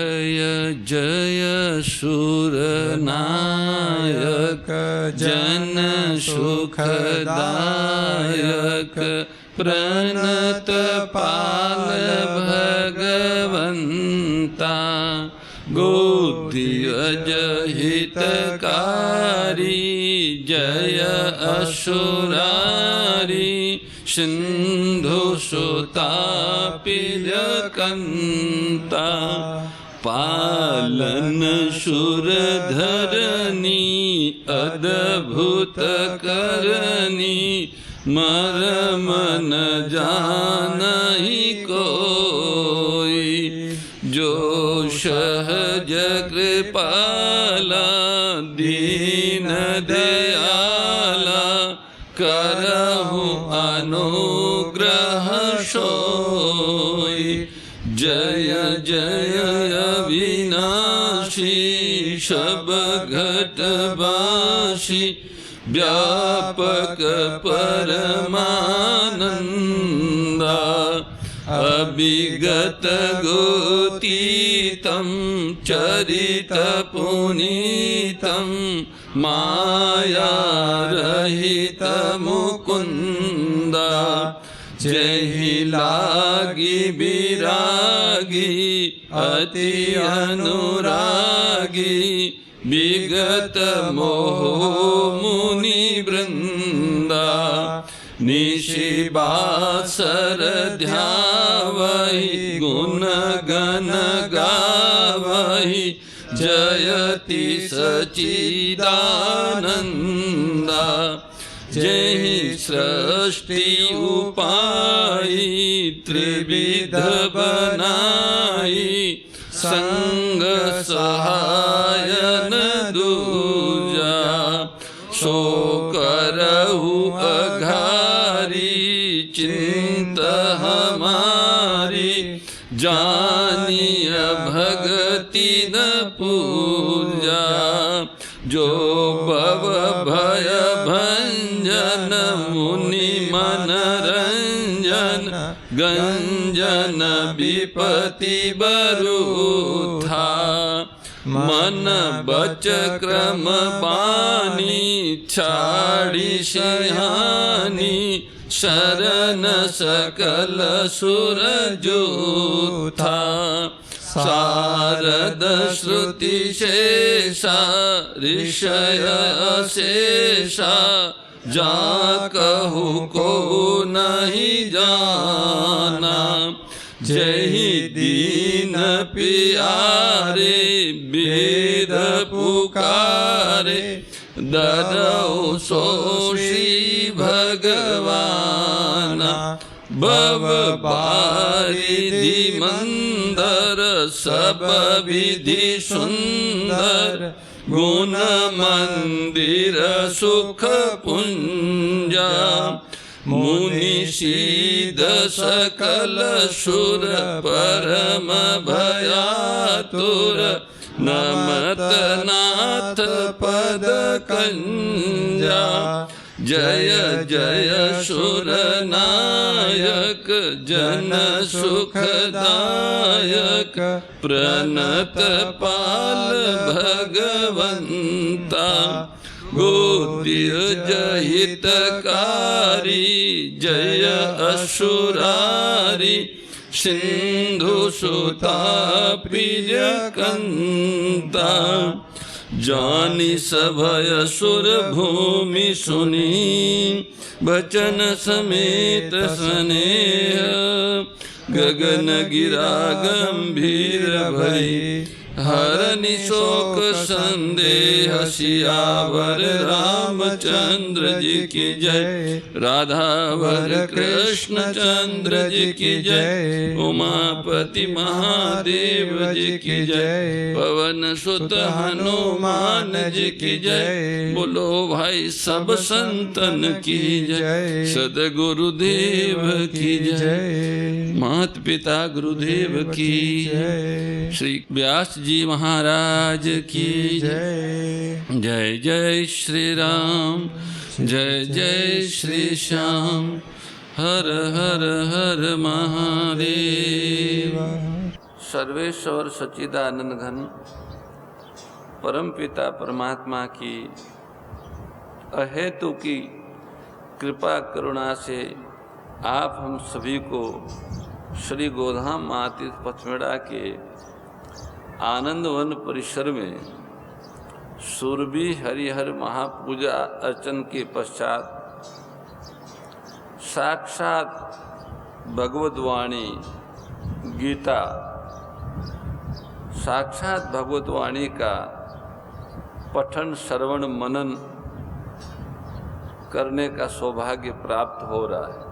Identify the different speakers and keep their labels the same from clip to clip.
Speaker 1: जय जय सुरनायक जन सुखदायक प्रणत पाल भगवंता गोदियज हितकारी जय असुरारी सिंधु सुतापिजकंता पालन सुरधरनी अद्भुत करनी मरम न जानहि कोई जो सहज कृपाला दीन दयाला करहु अनुग्रह सोई जय जय अविनाशी सब घटवासी व्यापक परमानंदा अभिगत गोतीतं चरित पुनीतं माया रहित मुकुंदा जहि लागी विरागी अति अनुरागी विगत मोह मुनि वृंदा निशिबासर ध्यावहि गुण गण गावहि जयति सच्चिदानंदा जहि सृष्टि उपाई त्रिविध बनाई संग सहायन दूजा सो करहु अघारी चिंत हमारी जानिय भगति न पूजा जो भव भय भंजन मुनि मनरंजन गंजन विपति बरूथा मन बच क्रम बानी छाड़ी सिहानी शरण सकल सुर जूथा शारद श्रुति शेषा ऋषय अशेषा जा कहु को नहीं जाना जहि दीन पियारे वेद पुकारे दरौ सो श्री भगवाना भव बारिधि मंदर सब विधि सुंदर गुण मंदिर सुख पुंजा मुनि सीध सकल सुर परम भयातुर नमत नाथ पद कंजा जय जय सुर नायक जन सुखदायक प्रणत पाल भगवंता गोदियज हितकारी जय असुरारी सिंधु सुतापिजकंता जानि सभय सुर भूमि सुनी बचन समेत स्नेह गगन गिरा गंभीर भई हरनि शोक संदेह सियावर रामचंद्र जी की जय राधावर कृष्ण चंद्र जी की जय उमापति महादेव जी की जय पवन सुत हनुमान जी की जय बोलो भाई सब संतन की जय सदगुरुदेव की जय मात पिता गुरुदेव की जय श्री व्यास जी महाराज की जय जय जय श्री राम जय जय श्री श्याम हर हर हर महादेव सर्वेश्वर सच्चिदानंद घन परम पिता परमात्मा की अहेतु की कृपा करुणा से आप हम सभी को श्री गोधाम महातीर्थ पथमेड़ा के आनंदवन परिसर में सुरभि हरिहर महापूजा अर्चन के पश्चात साक्षात भगवद्वाणी गीता, साक्षात भगवद्वाणी का पठन श्रवण मनन करने का सौभाग्य प्राप्त हो रहा है।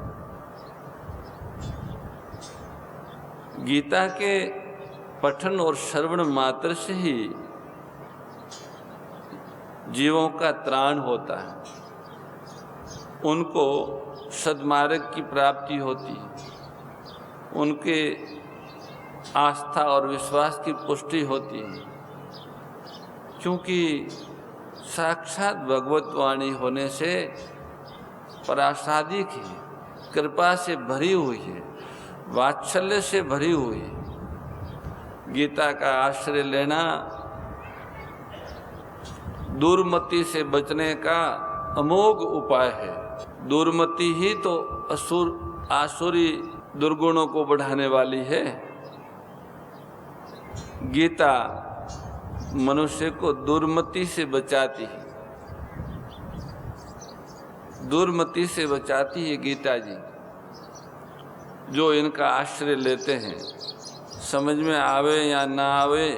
Speaker 1: गीता के पठन और श्रवण मात्र से ही जीवों का त्राण होता है, उनको सद्मार्ग की प्राप्ति होती है, उनके आस्था और विश्वास की पुष्टि होती है, क्योंकि साक्षात भगवत वाणी होने से परासादिक है, कृपा से भरी हुई है, वात्सल्य से भरी हुई है। गीता का आश्रय लेना दुर्मति से बचने का अमोघ उपाय है। दुर्मति ही तो आसुरी दुर्गुणों को बढ़ाने वाली है। गीता मनुष्य को दुर्मति से बचाती है, दुर्मति से बचाती है गीता जी। जो इनका आश्रय लेते हैं, समझ में आवे या ना आवे,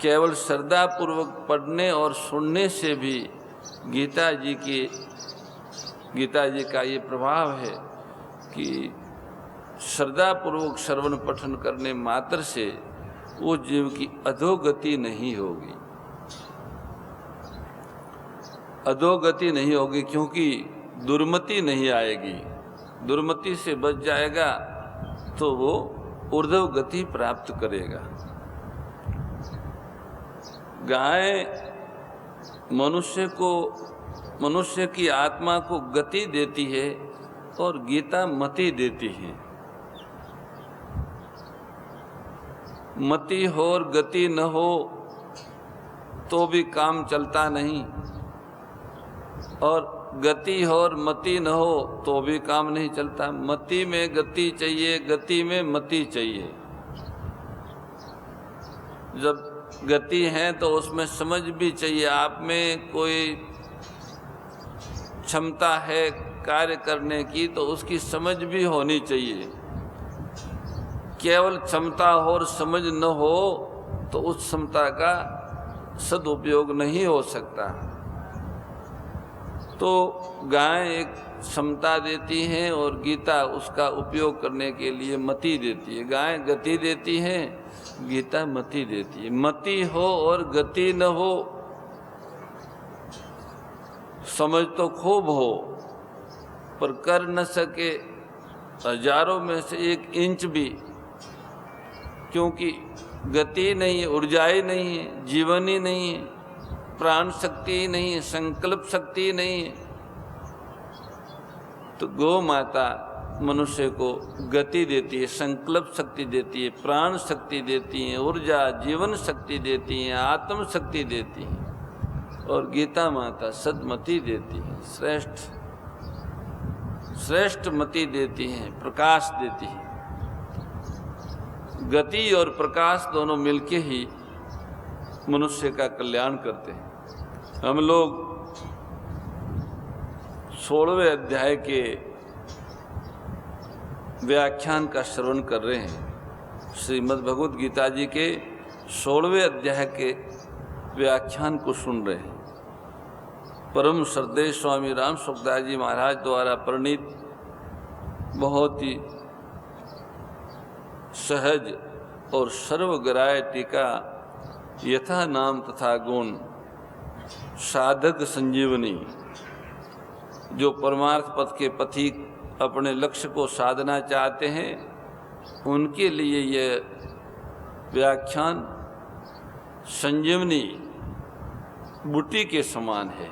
Speaker 1: केवल श्रद्धा पूर्वक पढ़ने और सुनने से भी गीता जी का ये प्रभाव है कि श्रद्धा पूर्वक श्रवण पठन करने मात्र से वो जीव की अधोगति नहीं होगी, अधोगति नहीं होगी, क्योंकि दुर्मति नहीं आएगी। दुर्मति से बच जाएगा तो वो ऊर्ध्व गति प्राप्त करेगा। गाय मनुष्य की आत्मा को गति देती है और गीता मति देती है। मति हो और गति न हो तो भी काम चलता नहीं, और गति हो और मति न हो तो भी काम नहीं चलता। मति में गति चाहिए, गति में मति चाहिए। जब गति है तो उसमें समझ भी चाहिए, आप में कोई क्षमता है कार्य करने की तो उसकी समझ भी होनी चाहिए। केवल क्षमता हो और समझ न हो तो उस क्षमता का सदुपयोग नहीं हो सकता। तो गाय एक क्षमता देती है और गीता उसका उपयोग करने के लिए मति देती है। गाय गति देती है, गीता मति देती है। मति हो और गति न हो, समझ तो खूब हो पर कर न सके हजारों में से 1 इंच भी, क्योंकि गति नहीं है, ऊर्जा ही नहीं है, जीवन ही नहीं है, प्राण शक्ति ही नहीं है, संकल्प शक्ति ही नहीं है। तो गौ माता मनुष्य को गति देती है, संकल्प शक्ति देती है, प्राण शक्ति देती है, ऊर्जा जीवन शक्ति देती है, आत्म शक्ति देती है। और गीता माता सद्मति देती है, श्रेष्ठ मति देती है, प्रकाश देती है। गति और प्रकाश दोनों मिलके ही मनुष्य का कल्याण करते हैं। हम लोग 16वें अध्याय के व्याख्यान का श्रवण कर रहे हैं। श्रीमद् भगवद गीता जी के 16वें अध्याय के व्याख्यान को सुन रहे हैं। परम श्रद्धेय स्वामी राम सुखदास जी महाराज द्वारा प्रणीत बहुत ही सहज और सर्वग्राह्य टीका यथा नाम तथा गुण साधक संजीवनी, जो परमार्थ पथ के पथिक अपने लक्ष्य को साधना चाहते हैं उनके लिए यह व्याख्यान संजीवनी बूटी के समान है।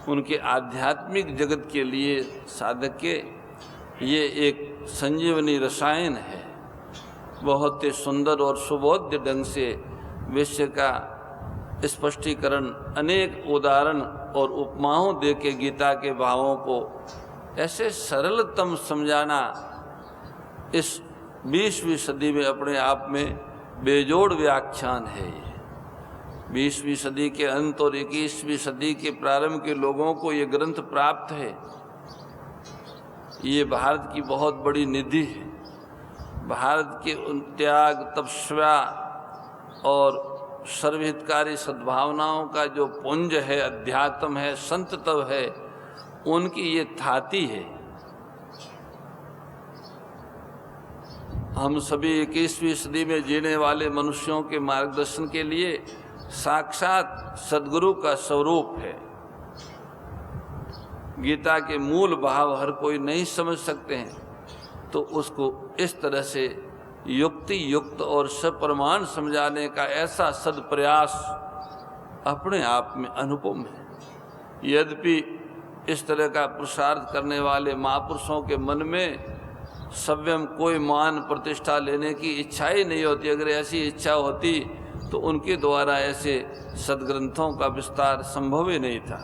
Speaker 1: उनके आध्यात्मिक जगत के लिए साधक के ये एक संजीवनी रसायन है। बहुत ही सुंदर और सुबोध्य ढंग से विषय का स्पष्टीकरण अनेक उदाहरण और उपमाओं दे के गीता के भावों को ऐसे सरलतम समझाना इस 20वीं सदी में अपने आप में बेजोड़ व्याख्यान है। ये 20वीं सदी के अंत और 21वीं सदी के प्रारंभ के लोगों को ये ग्रंथ प्राप्त है। ये भारत की बहुत बड़ी निधि है। भारत के उन त्याग, तपस्या और सर्वहितकारी सद्भावनाओं का जो पुंज है, अध्यात्म है, संतत्व है, उनकी ये थाती है। हम सभी 21वीं सदी में जीने वाले मनुष्यों के मार्गदर्शन के लिए साक्षात सद्गुरु का स्वरूप है। गीता के मूल भाव हर कोई नहीं समझ सकते हैं, तो उसको इस तरह से युक्ति युक्त और सप्रमाण समझाने का ऐसा सदप्रयास अपने आप में अनुपम है। यद्यपि इस तरह का प्रसार करने वाले महापुरुषों के मन में स्वयं कोई मान प्रतिष्ठा लेने की इच्छा ही नहीं होती। अगर ऐसी इच्छा होती तो उनके द्वारा ऐसे सदग्रंथों का विस्तार संभव ही नहीं था।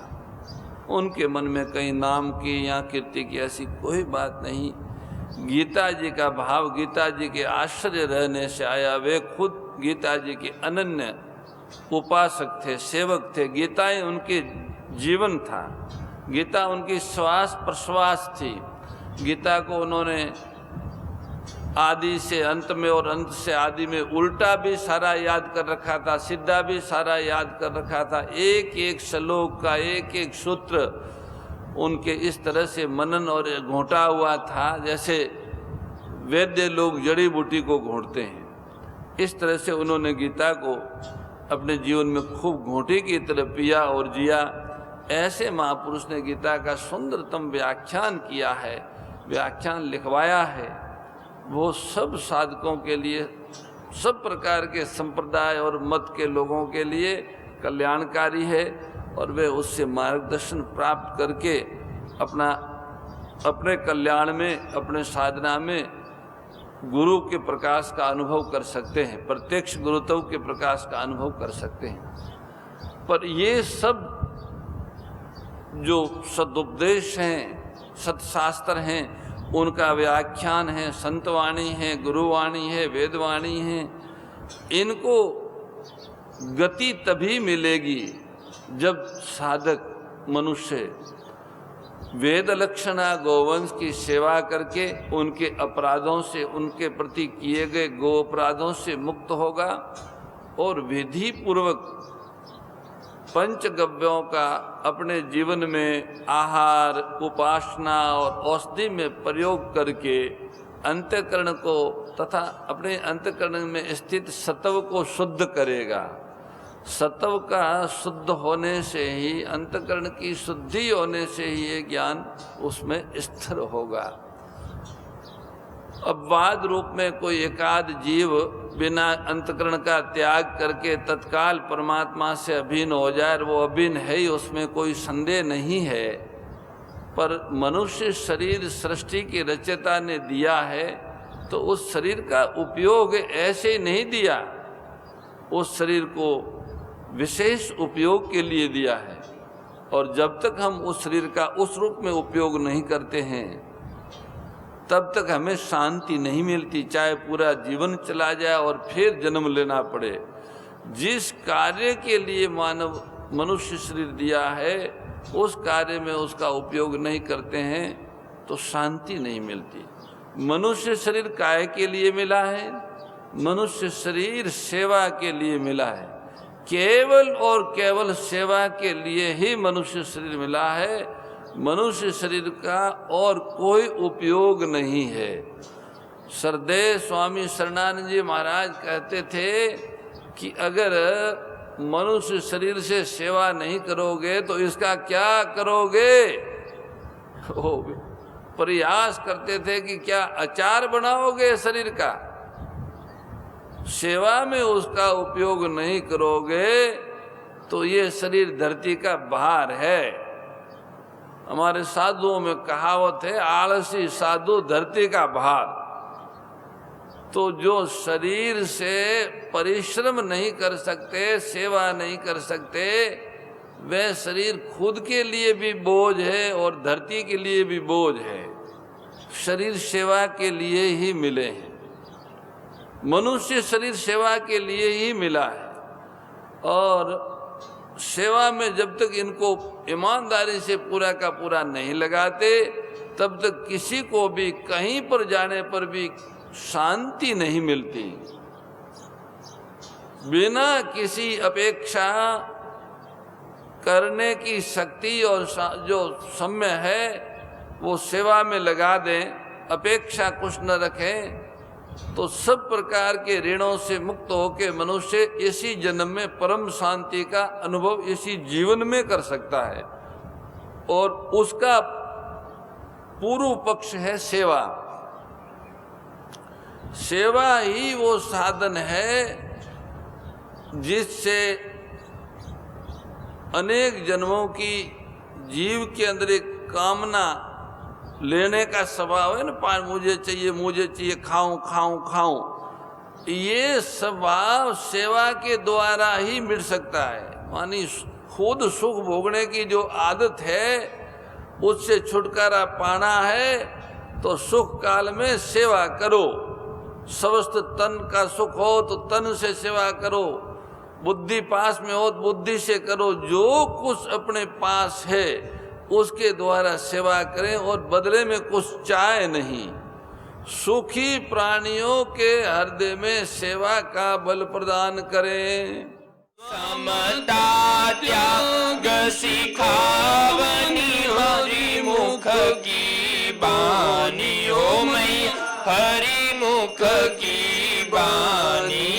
Speaker 1: उनके मन में कहीं नाम की या कीर्ति की ऐसी कोई बात नहीं। गीता जी का भाव गीता जी के आश्चर्य रहने से आया। वे खुद गीता जी के अनन्य उपासक थे, सेवक थे। गीताएं उनके जीवन था, गीता उनकी श्वास प्रश्वास थी। गीता को उन्होंने आदि से अंत में और अंत से आदि में उल्टा भी सारा याद कर रखा था, सीधा भी सारा याद कर रखा था। एक एक श्लोक का एक एक सूत्र उनके इस तरह से मनन और घोंटा हुआ था जैसे वैद्य लोग जड़ी बूटी को घोंटते हैं। इस तरह से उन्होंने गीता को अपने जीवन में खूब घोंटे की तरह पिया और जिया। ऐसे महापुरुष ने गीता का सुंदरतम व्याख्यान किया है, व्याख्यान लिखवाया है। वो सब साधकों के लिए, सब प्रकार के संप्रदाय और मत के लोगों के लिए कल्याणकारी है और वे उससे मार्गदर्शन प्राप्त करके अपने कल्याण में, अपने साधना में गुरु के प्रकाश का अनुभव कर सकते हैं, प्रत्यक्ष गुरुत्व के प्रकाश का अनुभव कर सकते हैं। पर ये सब जो सदुपदेश हैं, सत्शास्त्र हैं, उनका व्याख्यान है, संतवाणी है, गुरुवाणी है, वेदवाणी है, इनको गति तभी मिलेगी जब साधक मनुष्य वेद लक्षणा गोवंश की सेवा करके उनके अपराधों से, उनके प्रति किए गए गो अपराधों से मुक्त होगा और विधि पूर्वक पंचगव्यों का अपने जीवन में आहार, उपासना और औषधि में प्रयोग करके अंतःकरण को तथा अपने अंतःकरण में स्थित सत्व को शुद्ध करेगा। सत्व का शुद्ध होने से ही, अंतःकरण की शुद्धि होने से ही ये ज्ञान उसमें स्थिर होगा। अपवाद रूप में कोई एकाध जीव बिना अंतःकरण का त्याग करके तत्काल परमात्मा से अभिन्न हो जाए, वो अभिन्न है ही, उसमें कोई संदेह नहीं है। पर मनुष्य शरीर सृष्टि के रचयिता ने दिया है तो उस शरीर का उपयोग ऐसे ही नहीं दिया, उस शरीर को विशेष उपयोग के लिए दिया है। और जब तक हम उस शरीर का उस रूप में उपयोग नहीं करते हैं तब तक हमें शांति नहीं मिलती, चाहे पूरा जीवन चला जाए और फिर जन्म लेना पड़े। जिस कार्य के लिए मानव मनुष्य शरीर दिया है उस कार्य में उसका उपयोग नहीं करते हैं तो शांति नहीं मिलती। मनुष्य शरीर काहे के लिए मिला है? मनुष्य शरीर सेवा के लिए मिला है। केवल और केवल सेवा के लिए ही मनुष्य शरीर मिला है। मनुष्य शरीर का और कोई उपयोग नहीं है। सरदेव स्वामी शरणानंद जी महाराज कहते थे कि अगर मनुष्य शरीर से सेवा नहीं करोगे तो इसका क्या करोगे? वो प्रयास करते थे कि क्या अचार बनाओगे शरीर का? सेवा में उसका उपयोग नहीं करोगे तो ये शरीर धरती का भार है। हमारे साधुओं में कहावत है, आलसी साधु धरती का भार। तो जो शरीर से परिश्रम नहीं कर सकते, सेवा नहीं कर सकते, वह शरीर खुद के लिए भी बोझ है और धरती के लिए भी बोझ है। शरीर सेवा के लिए ही मिले हैं, मनुष्य शरीर सेवा के लिए ही मिला है। और सेवा में जब तक इनको ईमानदारी से पूरा का पूरा नहीं लगाते, तब तक किसी को भी कहीं पर जाने पर भी शांति नहीं मिलती। बिना किसी अपेक्षा करने की शक्ति और जो समय है वो सेवा में लगा दें, अपेक्षा कुछ न रखें, तो सब प्रकार के ऋणों से मुक्त होकर मनुष्य इसी जन्म में परम शांति का अनुभव इसी जीवन में कर सकता है। और उसका पूर्व पक्ष है सेवा। सेवा ही वो साधन है जिससे अनेक जन्मों की जीव के अंदर एक कामना लेने का स्वभाव है ना, मुझे चाहिए, खाऊं खाऊं खाऊं, ये स्वभाव सेवा के द्वारा ही मिट सकता है। मानी खुद सुख भोगने की जो आदत है उससे छुटकारा पाना है तो सुख काल में सेवा करो। समस्त तन का सुख हो तो तन से सेवा करो, बुद्धि पास में हो तो बुद्धि से करो, जो कुछ अपने पास है उसके द्वारा सेवा करें और बदले में कुछ चाहे नहीं। सुखी प्राणियों के हृदय में सेवा का बल प्रदान करें।
Speaker 2: समता त्याग सिखावनी हरि मुख की बानी, ओ मैया हरि मुख की बानी।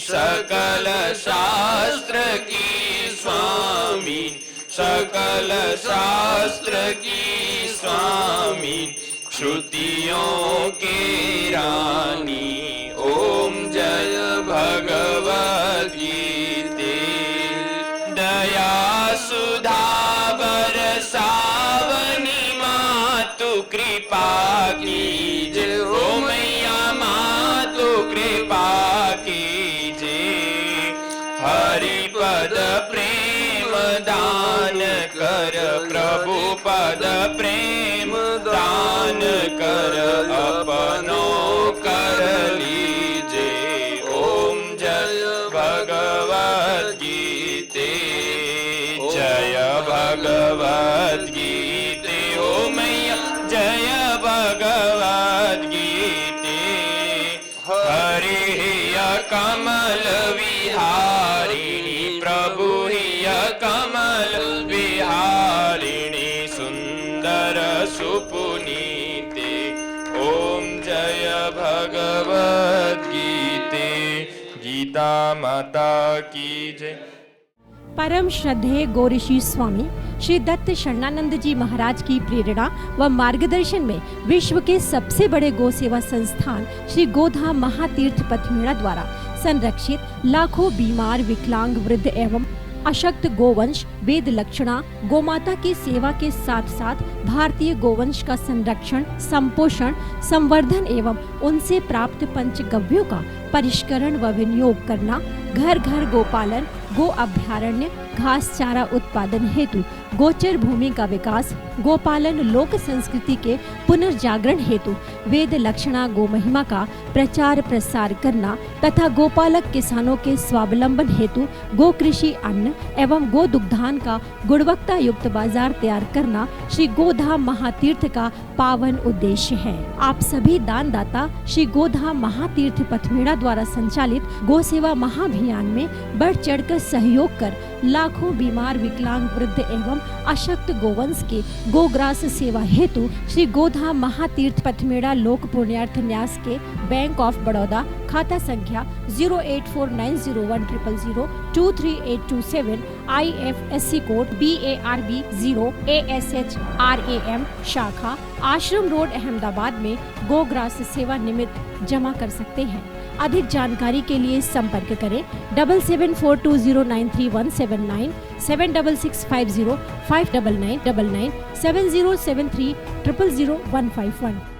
Speaker 2: सकल शास्त्र की स्वामी, सकल शास्त्र की स्वामी, श्रुतियों के रानी। ओम जय भगवद गीते। दया सुधा बरसावनी मातु कृपा कीजे, ओ मैया मातु कृपा कीजे। हरि पद प्रेम दान कर, प्रभु पद प्रेम दान कर, अपनो कर लीजे। ओम जय भगवद गीते, जय भगवद गीते। ओ मैया जय भगवद गीते। हरि कमल विहारिणी, प्रभु हिय कमल विहारिणी, सुंदर सुपुनीते। ओम जय भगवद गीते। गीता माता की जय।
Speaker 3: परम श्रद्धेय गौरीशी स्वामी श्री दत्त शरणानंद जी महाराज की प्रेरणा व मार्गदर्शन में विश्व के सबसे बड़े गौ सेवा संस्थान श्री गोधाम महातीर्थ पथमेड़ा द्वारा संरक्षित लाखों बीमार, विकलांग, वृद्ध एवं अशक्त गोवंश वेद लक्षणा गोमाता की सेवा के साथ साथ भारतीय गोवंश का संरक्षण, संपोषण, संवर्धन एवं उनसे प्राप्त पंचगव्यों का परिष्करण व विनियोग करना, घर घर गोपालन, गो अभ्यारण्य, घास चारा उत्पादन हेतु गोचर भूमि का विकास, गोपालन लोक संस्कृति के पुनर्जागरण हेतु वेद लक्षणा गो महिमा का प्रचार प्रसार करना तथा गोपालक किसानों के स्वावलंबन हेतु गो कृषि अन्न एवं गो दुग्धान का गुणवत्ता युक्त बाजार तैयार करना श्री गोधाम महातीर्थ का पावन उद्देश्य है। आप सभी दानदाता श्री गोधाम महातीर्थ पथमेड़ा द्वारा संचालित गो सेवा महाअभियान में बढ़ चढ़कर सहयोग कर लाखों बीमार, विकलांग, वृद्ध एवं अशक्त गोवंश के गोग्रास सेवा हेतु श्री गोधाम महातीर्थ पथमेड़ा लोक पुण्यार्थ न्यास के बैंक ऑफ बड़ौदा खाता संख्या 084901000238827 IFSC कोड BARB 0 ASHRAM शाखा आश्रम रोड अहमदाबाद में गोग्रास सेवा निमित्त जमा कर सकते हैं। अधिक जानकारी के लिए संपर्क करें 7742093179 7665059999 7073000151।